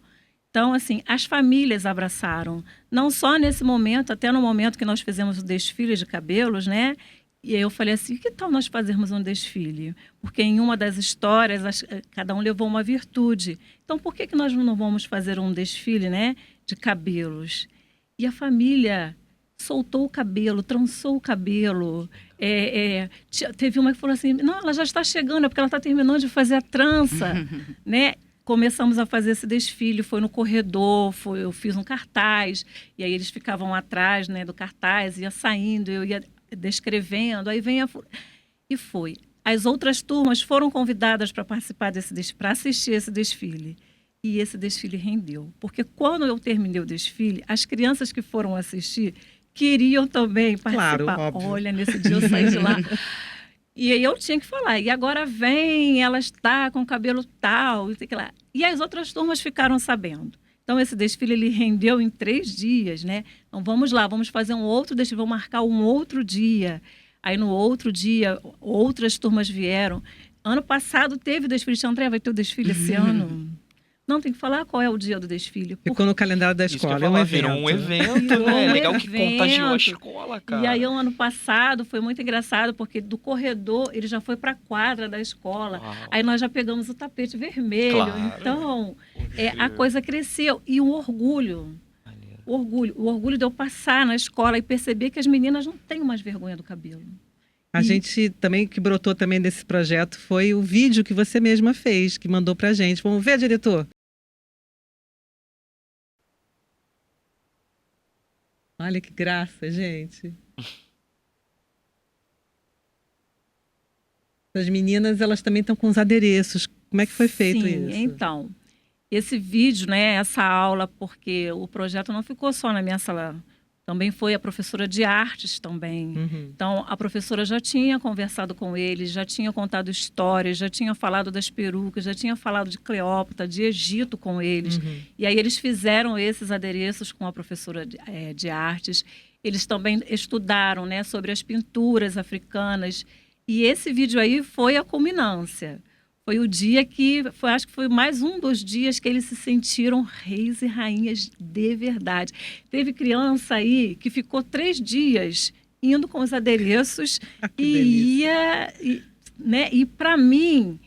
Então, assim, as famílias abraçaram. Não só nesse momento, até no momento que nós fizemos o desfile de cabelos, né? E aí eu falei assim, que tal nós fazermos um desfile? Porque em uma das histórias, cada um levou uma virtude. Então, por que nós não vamos fazer um desfile, né, de cabelos? E a família soltou o cabelo, trançou o cabelo. Teve uma que falou assim, não, ela já está chegando, é porque ela está terminando de fazer a trança. Né? começamos a fazer esse desfile, foi no corredor, eu fiz um cartaz, e aí eles ficavam atrás, né, do cartaz, ia saindo, eu ia descrevendo, aí vem e foi. As outras turmas foram convidadas para participar para assistir esse desfile. E esse desfile rendeu. Porque quando eu terminei o desfile, as crianças que foram assistir queriam também participar. Claro, óbvio. Olha, nesse dia eu saí de lá. E aí eu tinha que falar, e agora vem, ela está com o cabelo tal, e sei que lá. E as outras turmas ficaram sabendo. Então, esse desfile, ele rendeu em 3 dias, né? Então, vamos lá, vamos fazer um outro desfile, vamos marcar um outro dia. Aí, no outro dia, outras turmas vieram. Ano passado teve desfile. André, vai ter o desfile esse ano? Não, tem que falar qual é o dia do desfile. Ficou no calendário da Isso que eu escola, ia é um falar, evento. virou um evento, Virou né? um Legal que contagiou a evento. escola, cara. E aí, o ano passado, foi muito engraçado, porque do corredor, ele já foi para a quadra da escola. Uau. Aí, nós já pegamos o tapete vermelho. Claro. Então, Poxa. a coisa cresceu. E o orgulho. Maneiro. O orgulho de eu passar na escola e perceber que as meninas não têm mais vergonha do cabelo. A gente também, que brotou também desse projeto, foi o vídeo que você mesma fez, que mandou pra gente. Vamos ver, diretor? Olha que graça, gente. As meninas, elas também estão com os adereços. Como é que foi feito Sim, isso? então, esse vídeo, né, essa aula, porque o projeto não ficou só na minha sala, também foi a professora de artes também. Uhum. Então, a professora já tinha conversado com eles, já tinha contado histórias, já tinha falado das perucas, já tinha falado de Cleópatra, de Egito com eles. Uhum. E aí eles fizeram esses adereços com a professora de artes. Eles também estudaram, né, sobre as pinturas africanas. E esse vídeo aí foi a culminância. Foi o dia acho que foi mais um dos dias que eles se sentiram reis e rainhas de verdade. Teve criança aí que ficou 3 dias indo com os adereços Que e delícia. ia, né? E para mim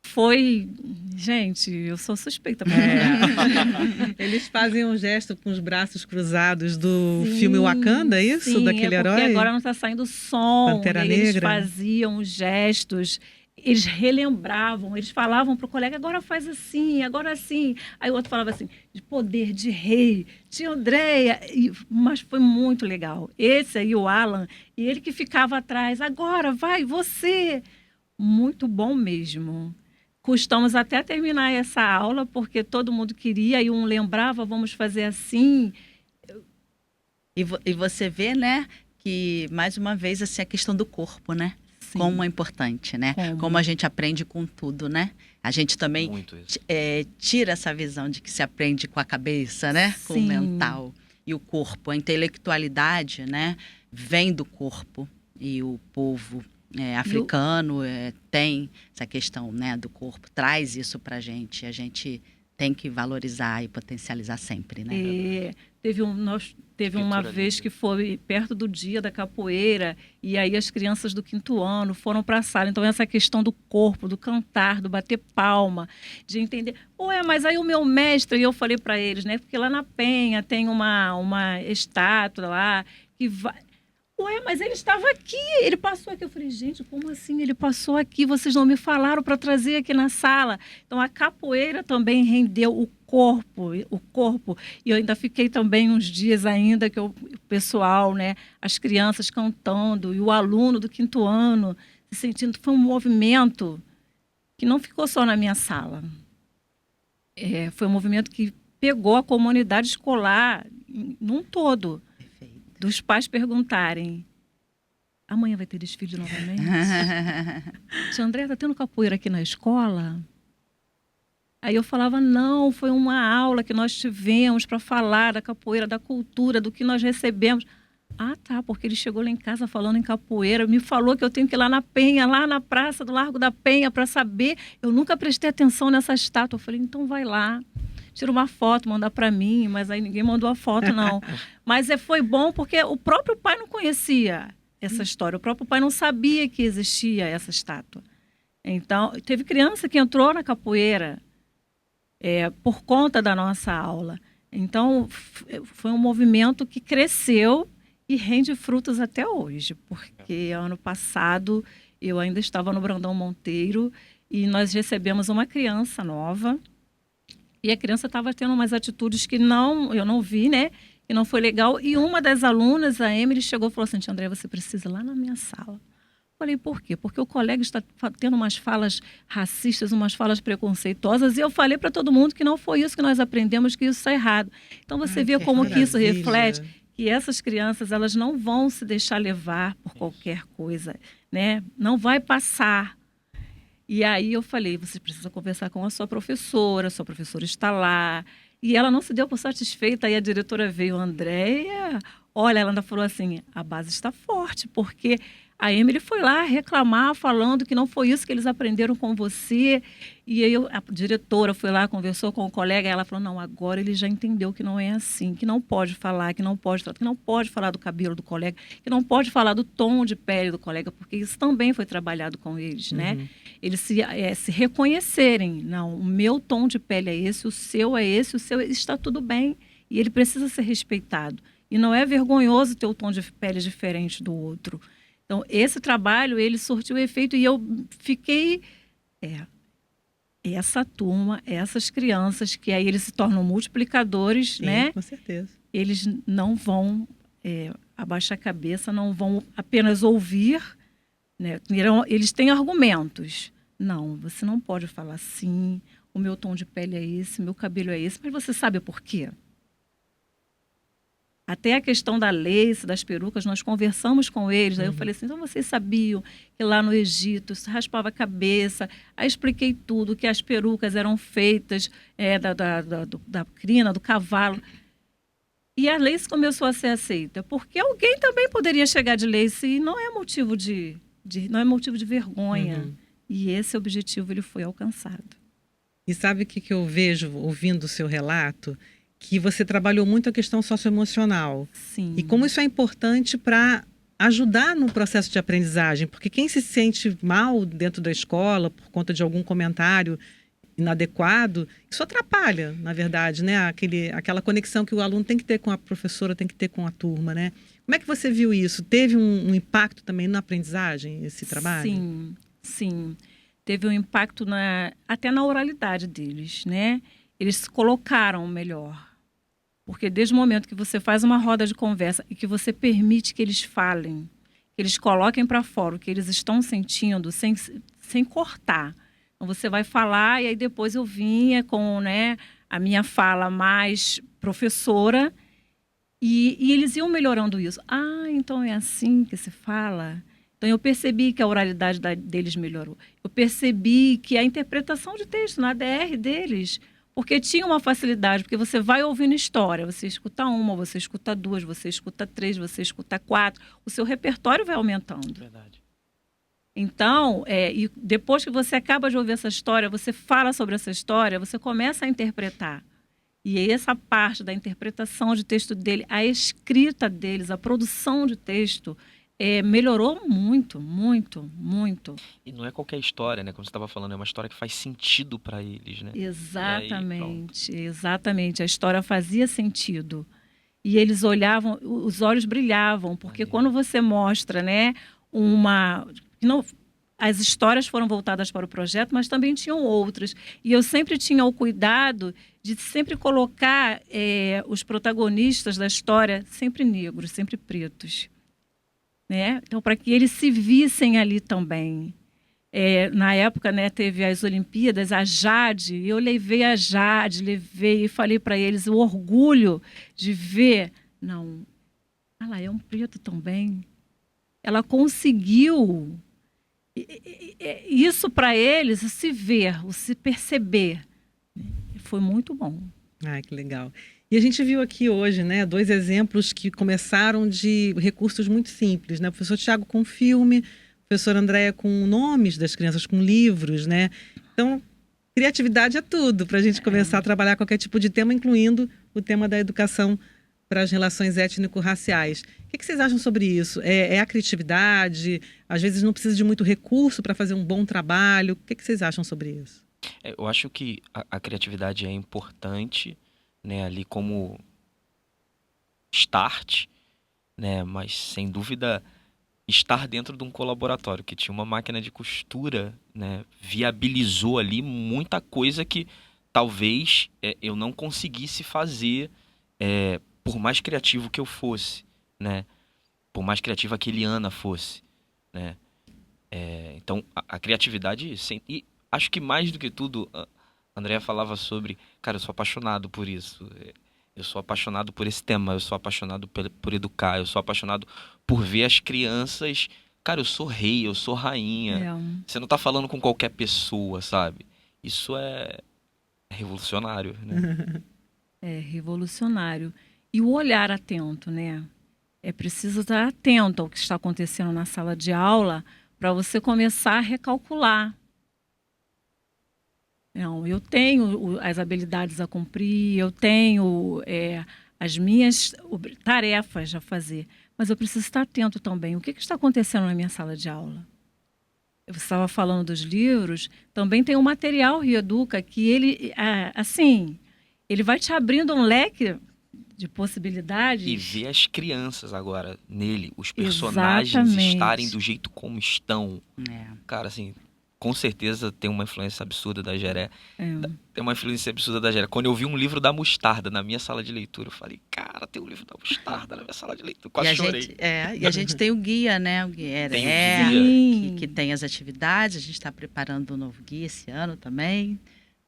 foi, gente, eu sou suspeita. Eles fazem um gesto com os braços cruzados do Sim, filme Wakanda, é isso? sim, Daquele porque herói? agora não está saindo som. Pantera E aí eles Negra. faziam os gestos, eles relembravam, eles falavam para o colega, agora faz assim, agora assim. Aí o outro falava assim, de poder, de rei, de Andréia. Mas foi muito legal. Esse aí, o Alan, e ele que ficava atrás, agora vai, você. Muito bom mesmo. Custamos até terminar essa aula, porque todo mundo queria, e um lembrava, vamos fazer assim. E você vê, né, que mais uma vez assim a questão do corpo, né? Sim. Como é importante, né? Como a gente aprende com tudo, né? A gente também Muito isso. tira essa visão de que se aprende com a cabeça, né? Com o Sim. mental e o corpo. A intelectualidade, né? Vem do corpo. E o povo africano tem essa questão, né, do corpo. Traz isso pra gente. A gente tem que valorizar e potencializar sempre, né? Teve uma Pintura vez linda. que foi perto do dia da capoeira, e aí as crianças do 5º ano foram para a sala. Então, essa questão do corpo, do cantar, do bater palma, de entender. Ué, mas aí o meu mestre, e eu falei para eles, né? Porque lá na Penha tem uma estátua lá que vai. Ué, mas ele estava aqui, ele passou aqui. Eu falei, gente, como assim ele passou aqui? Vocês não me falaram para trazer aqui na sala. Então, a capoeira também rendeu o corpo. E eu ainda fiquei também uns dias ainda, que o pessoal, né, as crianças cantando, e o aluno do 5º ano se sentindo. Foi um movimento que não ficou só na minha sala. Foi um movimento que pegou a comunidade escolar num todo. Dos pais perguntarem, amanhã vai ter desfile novamente? Tia André, está tendo capoeira aqui na escola? Aí eu falava, não, foi uma aula que nós tivemos para falar da capoeira, da cultura, do que nós recebemos. Ah, tá, porque ele chegou lá em casa falando em capoeira, me falou que eu tenho que ir lá na Penha, lá na praça do Largo da Penha, para saber. Eu nunca prestei atenção nessa estátua. Eu falei, então vai lá. Tira uma foto, mandar para mim, mas aí ninguém mandou a foto, não. Mas foi bom porque o próprio pai não conhecia essa história, o próprio pai não sabia que existia essa estátua. Então, teve criança que entrou na capoeira por conta da nossa aula. Então, foi um movimento que cresceu e rende frutos até hoje, porque ano passado eu ainda estava no Brandão Monteiro e nós recebemos uma criança nova, e a criança estava tendo umas atitudes que eu não vi, né? Que não foi legal. E uma das alunas, a Emily, chegou e falou assim: tia André, você precisa ir lá na minha sala. Falei, por quê? Porque o colega está tendo umas falas racistas, umas falas preconceituosas, e eu falei para todo mundo que não foi isso que nós aprendemos, que isso está errado. Então você vê como que isso reflete que essas crianças, elas não vão se deixar levar por qualquer coisa, né? Não vai passar. E aí eu falei, você precisa conversar com a sua professora está lá. E ela não se deu por satisfeita, aí a diretora veio, Andréia, olha, ela ainda falou assim, a base está forte, porque a Emily foi lá reclamar, falando que não foi isso que eles aprenderam com você. E aí a diretora foi lá, conversou com o colega, e ela falou, não, agora ele já entendeu que não é assim, que não pode falar, que não pode falar do cabelo do colega, que não pode falar do tom de pele do colega, porque isso também foi trabalhado com eles, né? Eles se reconhecerem, não, o meu tom de pele é esse, o seu está tudo bem. E ele precisa ser respeitado. E não é vergonhoso ter o tom de pele diferente do outro. Então, esse trabalho, ele surtiu efeito e eu fiquei... essa turma, essas crianças, que aí eles se tornam multiplicadores, sim, né? Com certeza. Eles não vão abaixar a cabeça, não vão apenas ouvir, né? Eles têm argumentos. Não, você não pode falar assim, o meu tom de pele é esse, meu cabelo é esse, mas você sabe por quê? Até a questão da lace, das perucas, nós conversamos com eles. Aí eu falei assim, então vocês sabiam que lá no Egito se raspava a cabeça? Aí expliquei tudo, que as perucas eram feitas da crina, do cavalo. E a lace começou a ser aceita, porque alguém também poderia chegar de lace e não é motivo não é motivo de vergonha. E esse objetivo ele foi alcançado. E sabe o que eu vejo ouvindo o seu relato? Que você trabalhou muito a questão socioemocional. Sim. E como isso é importante para ajudar no processo de aprendizagem. Porque quem se sente mal dentro da escola por conta de algum comentário inadequado, isso atrapalha, na verdade, né? Aquela conexão que o aluno tem que ter com a professora, tem que ter com a turma, né? Como é que você viu isso? Teve um impacto também na aprendizagem, esse trabalho? Sim. Teve um impacto até na oralidade deles, né? Eles se colocaram melhor. Porque desde o momento que você faz uma roda de conversa e que você permite que eles falem, que eles coloquem para fora o que eles estão sentindo, sem cortar. Então, você vai falar e aí depois eu vinha com a minha fala mais professora e eles iam melhorando isso. Ah, então é assim que se fala? Então, eu percebi que a oralidade deles melhorou. Eu percebi que a interpretação de texto na ADR deles... Porque tinha uma facilidade, porque você vai ouvindo história, você escuta uma, você escuta duas, você escuta três, você escuta quatro, o seu repertório vai aumentando. Verdade. Então, e depois que você acaba de ouvir essa história, você fala sobre essa história, você começa a interpretar. E aí essa parte da interpretação de texto dele, a escrita deles, a produção de texto, melhorou muito, muito, muito. E não é qualquer história, né? Como você estava falando, é uma história que faz sentido para eles, né? Exatamente, exatamente. A história fazia sentido. E eles olhavam, os olhos brilhavam, porque quando você mostra, as histórias foram voltadas para o projeto, mas também tinham outras. E eu sempre tinha o cuidado de sempre colocar os protagonistas da história sempre negros, sempre pretos. Né? Então, para que eles se vissem ali também. Na época, teve as Olimpíadas, a Jade, eu levei a Jade, e falei para eles o orgulho de ver, não, ela é um preto também. Ela conseguiu isso para eles, se ver, se perceber. Foi muito bom. Ai, que legal. E a gente viu aqui hoje, 2 exemplos que começaram de recursos muito simples, né? O professor Tiago com filme, a professora Andréia com nomes das crianças, com livros, né? Então, criatividade é tudo para a gente começar a trabalhar qualquer tipo de tema, incluindo o tema da educação para as relações étnico-raciais. O que vocês acham sobre isso? É a criatividade? Às vezes não precisa de muito recurso para fazer um bom trabalho. O que vocês acham sobre isso? Eu acho que a criatividade é importante, né, ali como start, né, mas sem dúvida estar dentro de um colaboratório que tinha uma máquina de costura, né, viabilizou ali muita coisa que talvez eu não conseguisse fazer, por mais criativo que eu fosse, né? Por mais criativa que a Eliana fosse, né? Então, a criatividade, e acho que mais do que tudo, a Andrea falava sobre, cara, eu sou apaixonado por isso. Eu sou apaixonado por esse tema, eu sou apaixonado por educar, eu sou apaixonado por ver as crianças. Cara, eu sou rei, eu sou rainha. É, Você não tá falando com qualquer pessoa, sabe? Isso é revolucionário, né? é revolucionário. E o olhar atento, né? É preciso estar atento ao que está acontecendo na sala de aula para você começar a recalcular. Não, eu tenho as habilidades a cumprir, eu tenho as minhas tarefas a fazer, mas eu preciso estar atento também. O que está acontecendo na minha sala de aula? Você estava falando dos livros, também tem o material Rieduca, que ele, assim, ele vai te abrindo um leque de possibilidades. E ver as crianças agora nele, os personagens Exatamente. estarem do jeito como estão. É. Cara, assim, com certeza tem uma influência absurda da Geré. É. Tem uma influência absurda da Geré. Quando eu vi um livro da Mostarda na minha sala de leitura, eu falei, cara, tem um livro da Mostarda na minha sala de leitura. Quase chorei. E a gente tem o guia, né? O guia Tem o Heré, guia. que tem as atividades. A gente está preparando um novo guia esse ano também.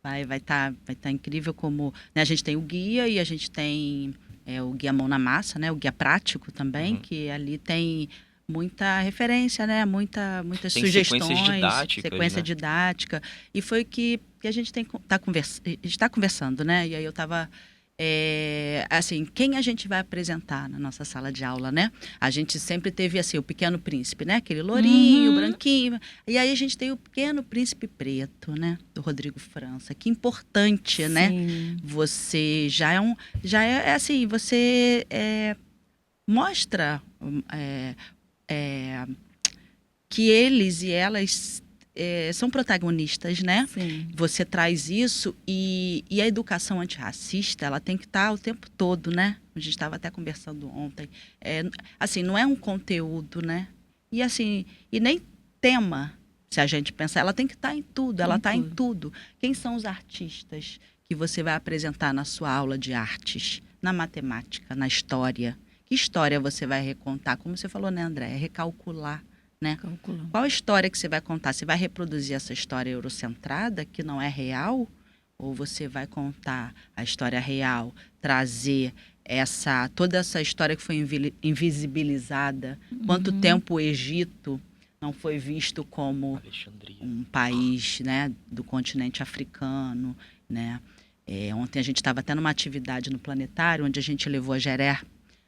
Vai tá incrível como... Né? A gente tem o guia e a gente tem o guia Mão na Massa, né? O guia prático também, que ali tem muita referência, né? Muitas Tem sugestões, sequências didáticas, sequência né? didática. E foi que a gente está conversando, né? E aí eu estava... assim, quem a gente vai apresentar na nossa sala de aula, né? A gente sempre teve, assim, o Pequeno Príncipe, né? Aquele lourinho, branquinho. E aí a gente tem o Pequeno Príncipe Preto, né? Do Rodrigo França. Que importante, né? Sim. Você assim, você mostra que eles e elas são protagonistas, né? Sim. Você traz isso e a educação antirracista, ela tem que estar o tempo todo, né? A gente estava até conversando ontem. Assim, não é um conteúdo, né? E assim, e nem tema, se a gente pensar, ela tem que estar em tudo, ela está em tudo. Quem são os artistas que você vai apresentar na sua aula de artes? Na matemática, na história? Que história você vai recontar? Como você falou, né, André? É recalcular. Né? Qual a história que você vai contar? Você vai reproduzir essa história eurocentrada, que não é real? Ou você vai contar a história real, trazer toda essa história que foi invisibilizada? Quanto tempo o Egito não foi visto como um país, né, do continente africano? Né? Ontem a gente estava até numa atividade no Planetário, onde a gente levou a Geré,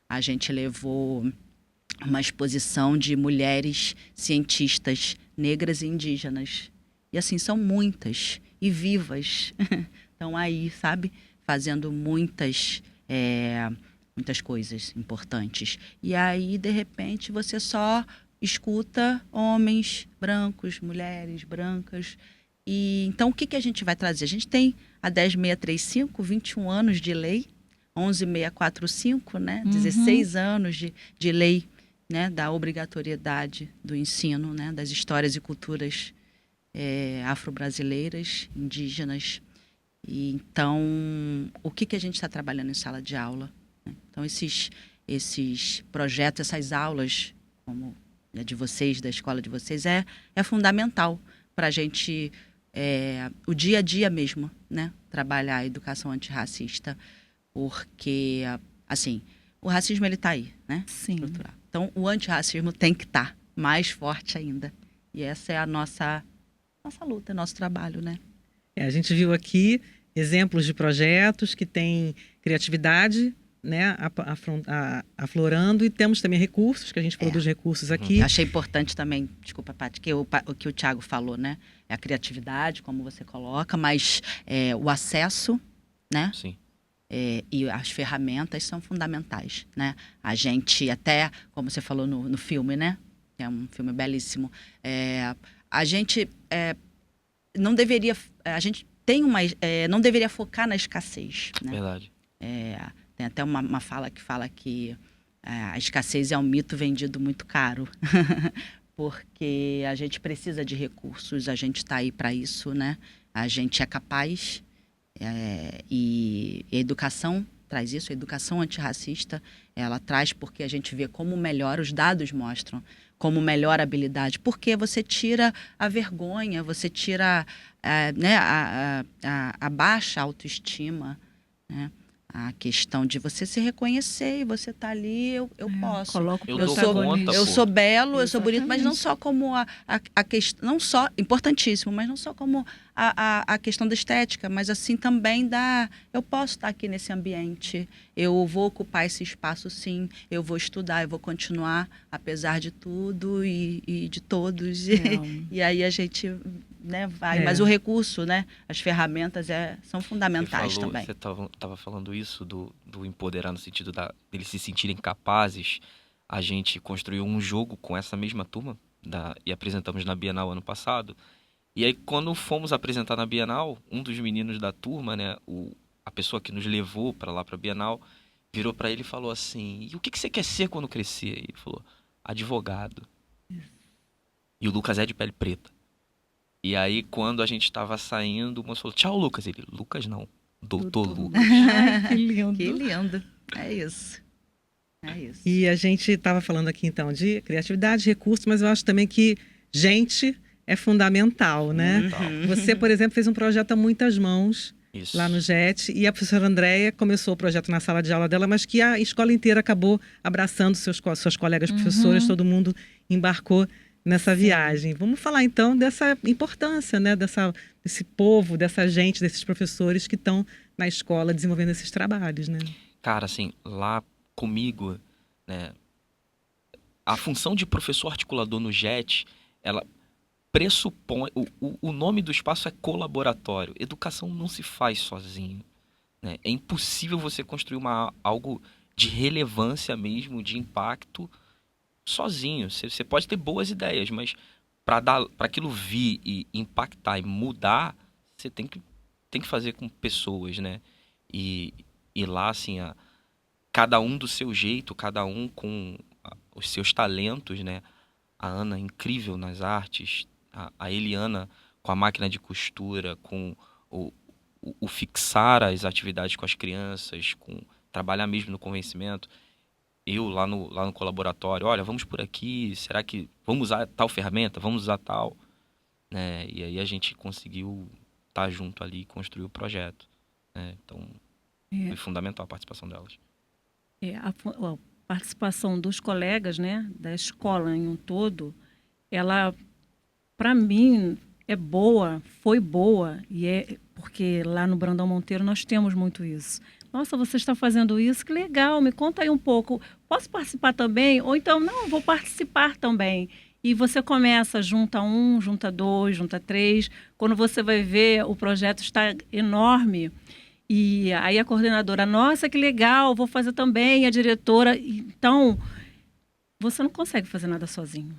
a gente levou uma exposição de mulheres cientistas negras e indígenas. E assim, são muitas e vivas. Estão aí, sabe? Fazendo muitas coisas importantes. E aí, de repente, você só escuta homens brancos, mulheres brancas. E então, o que a gente vai trazer? A gente tem a 10.635, 21 anos de lei, 11.645, né? 16 anos de lei, né, da obrigatoriedade do ensino, né, das histórias e culturas afro-brasileiras, indígenas. E, então, o que a gente está trabalhando em sala de aula? Né? Então, esses projetos, essas aulas, como a de vocês, da escola de vocês, é fundamental para a gente, o dia a dia mesmo, né, trabalhar a educação antirracista, porque, assim, o racismo ele está aí, né? Sim. Estrutural. Então, o antirracismo tem que estar mais forte ainda. E essa é a nossa luta, nosso trabalho, né? A gente viu aqui exemplos de projetos que têm criatividade, né, aflorando, e temos também recursos, que a gente falou dos recursos aqui. Achei importante também, desculpa, Paty, o que o Thiago falou, né? É a criatividade, como você coloca, mas o acesso, né? Sim. E as ferramentas são fundamentais, né? A gente até, como você falou no filme, né? É um filme belíssimo. A gente não deveria, não deveria focar na escassez, né? Verdade. Tem até uma fala que fala que A escassez é um mito vendido muito caro, porque a gente precisa de recursos, a gente está aí para isso, né? A gente é capaz, e a educação traz isso, a educação antirracista, ela traz porque a gente vê como melhora, os dados mostram como melhora a habilidade, porque você tira a vergonha, você tira né, a baixa autoestima, né? A questão de você se reconhecer e você tá ali, eu posso. Coloca o Eu dou protagonista. conta, Eu pô. sou belo, eu sou bonito, mas não Exatamente. só como a questão, não só, importantíssimo, mas não só como a questão da estética, mas assim também eu posso estar aqui nesse ambiente, eu vou ocupar esse espaço sim, eu vou estudar, eu vou continuar, apesar de tudo e de todos, e aí a gente, né, vai, mas o recurso, né, as ferramentas são fundamentais também. Você estava falando isso do empoderar no sentido deles se sentirem capazes. A gente construiu um jogo com essa mesma turma e apresentamos na Bienal ano passado. E aí, quando fomos apresentar na Bienal, um dos meninos da turma, né, a pessoa que nos levou para lá para a Bienal, virou para ele e falou assim: e o que você quer ser quando crescer? E ele falou: advogado. E o Lucas é de pele preta. E aí, quando a gente estava saindo, o moço falou: tchau, Lucas. Ele: Lucas não, doutor Lucas. Ai, que lindo. Que lindo, é isso. É isso. E a gente estava falando aqui, então, de criatividade, recursos, mas eu acho também que gente é fundamental, né? Fundamental. Você, por exemplo, fez um projeto a muitas mãos Isso. lá no JET, e a professora Andréia começou o projeto na sala de aula dela, mas que a escola inteira acabou abraçando suas colegas professoras, todo mundo embarcou nessa viagem. Vamos falar, então, dessa importância, né? Desse povo, dessa gente, desses professores que estão na escola desenvolvendo esses trabalhos, né? Cara, assim, lá comigo, né, a função de professor articulador no JET, ela pressupõe... O nome do espaço é colaboratório. Educação não se faz sozinho, né? É impossível você construir algo de relevância mesmo, de impacto, sozinho. Você pode ter boas ideias, mas para aquilo vir e impactar e mudar, você tem que fazer com pessoas, né? E lá, assim, cada um do seu jeito, cada um com os seus talentos, né? A Ana, incrível nas artes, a Eliana com a máquina de costura, com o fixar as atividades com as crianças, com trabalhar mesmo no convencimento. Eu lá no colaboratório, olha, vamos por aqui, será que vamos usar tal ferramenta, vamos usar tal, né? E aí a gente conseguiu estar junto ali e construir o projeto, né? Então, foi fundamental a participação delas. A participação dos colegas, né, da escola em um todo, ela, para mim, é boa, foi boa, e porque lá no Brandão Monteiro nós temos muito isso. Nossa, você está fazendo isso? Que legal, me conta aí um pouco. Posso participar também? Ou então, não, vou participar também. E você começa, junta 1, junta 2, junta 3. Quando você vai ver, o projeto está enorme. E aí a coordenadora, nossa, que legal, vou fazer também. A diretora. Então, você não consegue fazer nada sozinho.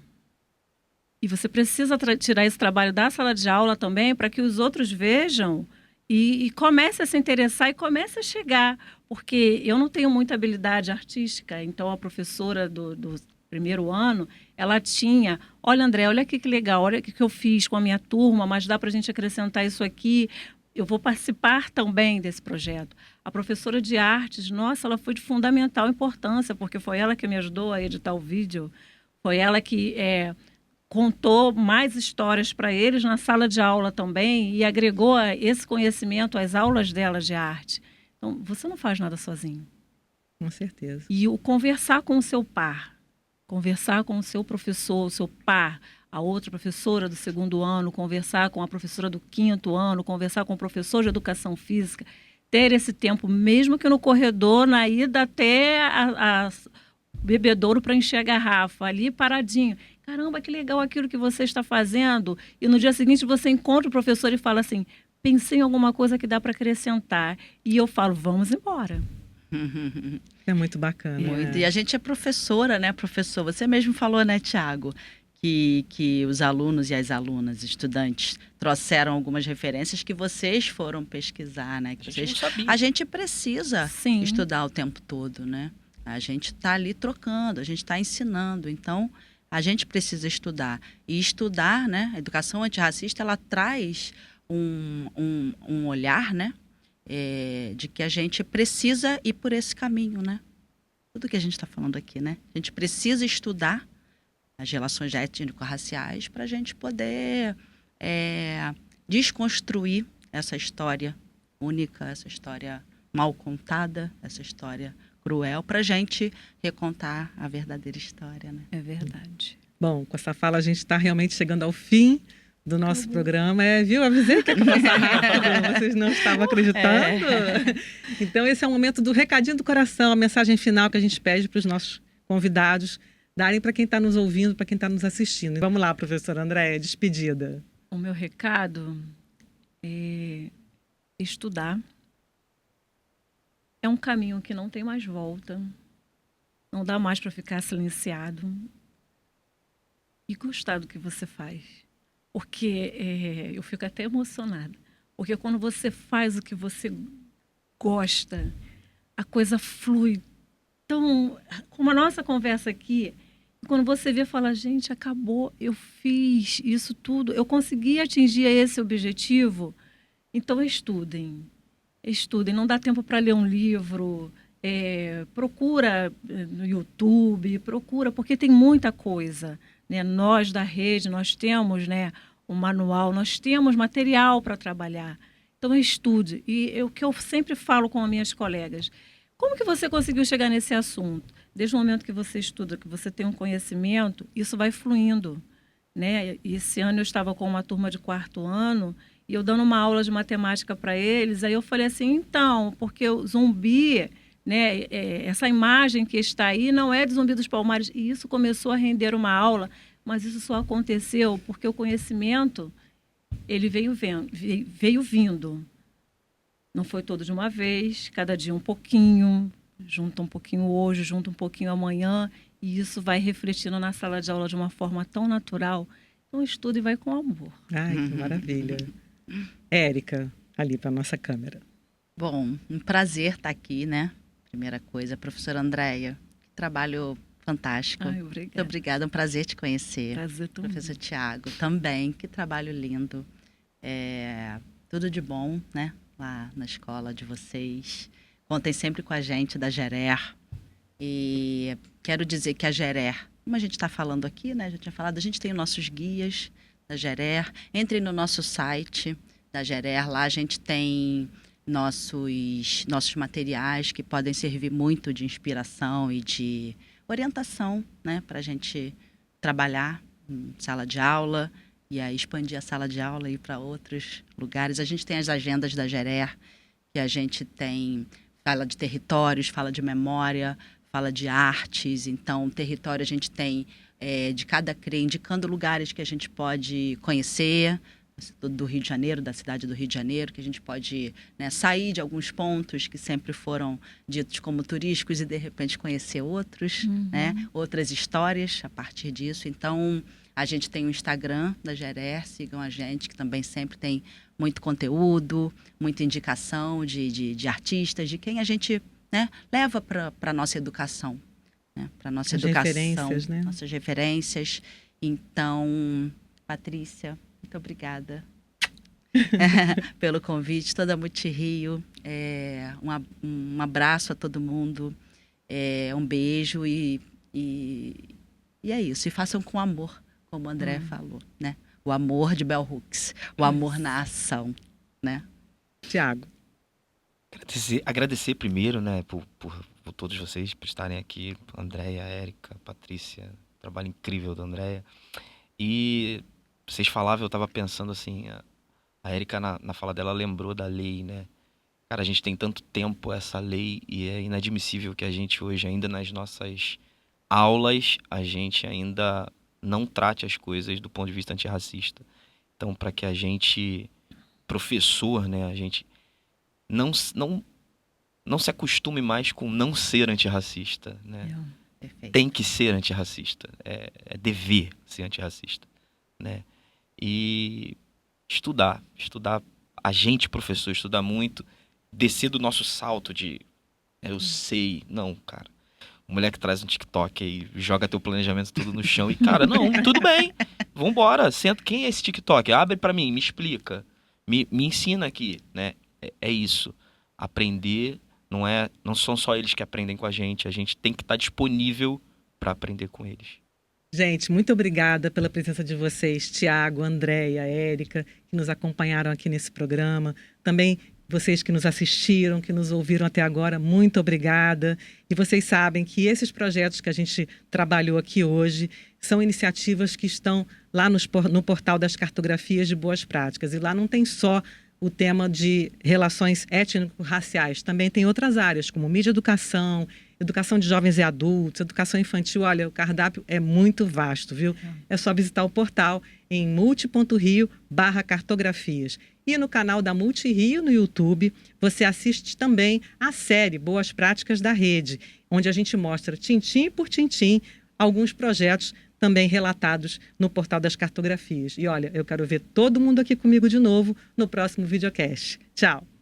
E você precisa tirar esse trabalho da sala de aula também para que os outros vejam e comece a se interessar e comece a chegar. Porque eu não tenho muita habilidade artística, então a professora do primeiro ano, ela tinha, olha, André, olha aqui que legal, olha o que eu fiz com a minha turma, mas dá para a gente acrescentar isso aqui. Eu vou participar também desse projeto. A professora de artes, nossa, ela foi de fundamental importância, porque foi ela que me ajudou a editar o vídeo, foi ela que contou mais histórias para eles na sala de aula também e agregou esse conhecimento às aulas delas de arte. Então, você não faz nada sozinho. Com certeza. E o conversar com o seu par, conversar com o seu professor, o seu par, a outra professora do segundo ano, conversar com a professora do quinto ano, conversar com o professor de educação física, ter esse tempo, mesmo que no corredor, na ida até a bebedouro para encher a garrafa, ali paradinho. Caramba, que legal aquilo que você está fazendo. E no dia seguinte você encontra o professor e fala assim, pensei em alguma coisa que dá para acrescentar. E eu falo, vamos embora. É muito bacana. Muito. E a gente é professora, né, professor? Você mesmo falou, né, Tiago, que os alunos e as alunas, estudantes, trouxeram algumas referências que vocês foram pesquisar, né? Que A gente não sabia. a gente precisa Sim. estudar o tempo todo, né? A gente está ali trocando, a gente está ensinando. Então, a gente precisa estudar. E estudar, né? A educação antirracista, ela traz um olhar, né? De que a gente precisa ir por esse caminho, né? Tudo que a gente está falando aqui, né? A gente precisa estudar as relações étnico-raciais para a gente poder desconstruir essa história única, essa história mal contada, essa história cruel, para a gente recontar a verdadeira história, né? É verdade. Bom, com essa fala a gente está realmente chegando ao fim do nosso programa. Viu? Avisei que ia passar rápido, vocês não estavam acreditando. Então, esse é o momento do recadinho do coração, a mensagem final que a gente pede para os nossos convidados darem para quem está nos ouvindo, para quem está nos assistindo. Vamos lá, professora Andréia, despedida. O meu recado é estudar. É um caminho que não tem mais volta. Não dá mais para ficar silenciado. E gostar do que você faz. Porque eu fico até emocionada. Porque quando você faz o que você gosta, a coisa flui tão... Como a nossa conversa aqui, quando você vê, fala, gente, acabou, eu fiz isso tudo, eu consegui atingir esse objetivo. Então, estudem. Estudem. Não dá tempo para ler um livro, procura no YouTube, procura, porque tem muita coisa. Né? Nós da rede, nós temos, né, um manual, nós temos material para trabalhar. Então, estude. E o que eu sempre falo com as minhas colegas, como que você conseguiu chegar nesse assunto? Desde o momento que você estuda, que você tem um conhecimento, isso vai fluindo. Né? E esse ano eu estava com uma turma de 4º ano e eu dando uma aula de matemática para eles, aí eu falei assim, então, porque o zumbi, né, essa imagem que está aí não é de Zumbi dos Palmares, e isso começou a render uma aula, mas isso só aconteceu porque o conhecimento, ele veio vindo. Não foi todo de uma vez, cada dia um pouquinho, junta um pouquinho hoje, junta um pouquinho amanhã, e isso vai refletindo na sala de aula de uma forma tão natural. Então, estuda e vai com amor. Ai, que maravilha. Érica, ali para nossa câmera. Bom, um prazer estar aqui, né? Primeira coisa, professora Andréia, que trabalho fantástico. Ai, obrigada. Muito obrigada, é um prazer te conhecer. Prazer também. Professor Tiago, também, que trabalho lindo. Tudo de bom, né? Lá na escola de vocês. Contem sempre com a gente da Gerer. E quero dizer que a Gerer, como a gente está falando aqui, né? Já tinha falado, a gente tem os nossos guias da Gerer. Entrem no nosso site da Gerer, lá a gente tem nossos materiais que podem servir muito de inspiração e de orientação, né? Para a gente trabalhar em sala de aula e aí expandir a sala de aula e ir para outros lugares. A gente tem as agendas da Gerer, que a gente tem, fala de territórios, fala de memória, fala de artes. Então, território a gente tem de cada CRE, indicando lugares que a gente pode conhecer, do Rio de Janeiro, da cidade do Rio de Janeiro, que a gente pode, né, sair de alguns pontos que sempre foram ditos como turísticos e, de repente, conhecer outros, né, outras histórias a partir disso. Então, a gente tem o Instagram da Gerer, sigam a gente, que também sempre tem muito conteúdo, muita indicação de artistas, de quem a gente, né, leva para a nossa educação, né, para a nossa educação, referências, né? nossas referências. Então, Patrícia, muito obrigada pelo convite, toda a Multirio. Um abraço a todo mundo, um beijo e é isso. E façam com amor, como o André falou, né? O amor de Bell Hooks, o amor na ação, né? Tiago. Agradecer primeiro, né, por todos vocês por estarem aqui, Andréia, Érica, Patrícia, trabalho incrível da Andréia. E vocês falavam, eu estava pensando assim, a Érica na fala dela lembrou da lei, né? Cara, a gente tem tanto tempo essa lei e é inadmissível que a gente hoje, ainda nas nossas aulas, a gente ainda não trate as coisas do ponto de vista antirracista. Então, para que a gente, professor, né, a gente não se acostume mais com não ser antirracista, né? Perfeito. Tem que ser antirracista, é dever ser antirracista, né? E estudar, a gente, professor, estudar muito, descer do nosso salto de eu sei, não, cara. O moleque traz um TikTok aí, joga teu planejamento tudo no chão e, cara, não, tudo bem. Vambora, senta. Quem é esse TikTok? Abre pra mim, me explica. Me ensina aqui, né? É isso. Aprender não são só eles que aprendem com a gente tem que estar disponível para aprender com eles. Gente, muito obrigada pela presença de vocês, Tiago, Andréia, Érica, que nos acompanharam aqui nesse programa. Também vocês que nos assistiram, que nos ouviram até agora, muito obrigada. E vocês sabem que esses projetos que a gente trabalhou aqui hoje são iniciativas que estão lá no portal das cartografias de boas práticas. E lá não tem só o tema de relações étnico-raciais, também tem outras áreas, como mídia e educação, educação de jovens e adultos, educação infantil. Olha, o cardápio é muito vasto, viu? É só visitar o portal em multi.rio/cartografias. E no canal da Multirio no YouTube, você assiste também a série Boas Práticas da Rede, onde a gente mostra tintim por tintim alguns projetos também relatados no portal das cartografias. E olha, eu quero ver todo mundo aqui comigo de novo no próximo videocast. Tchau!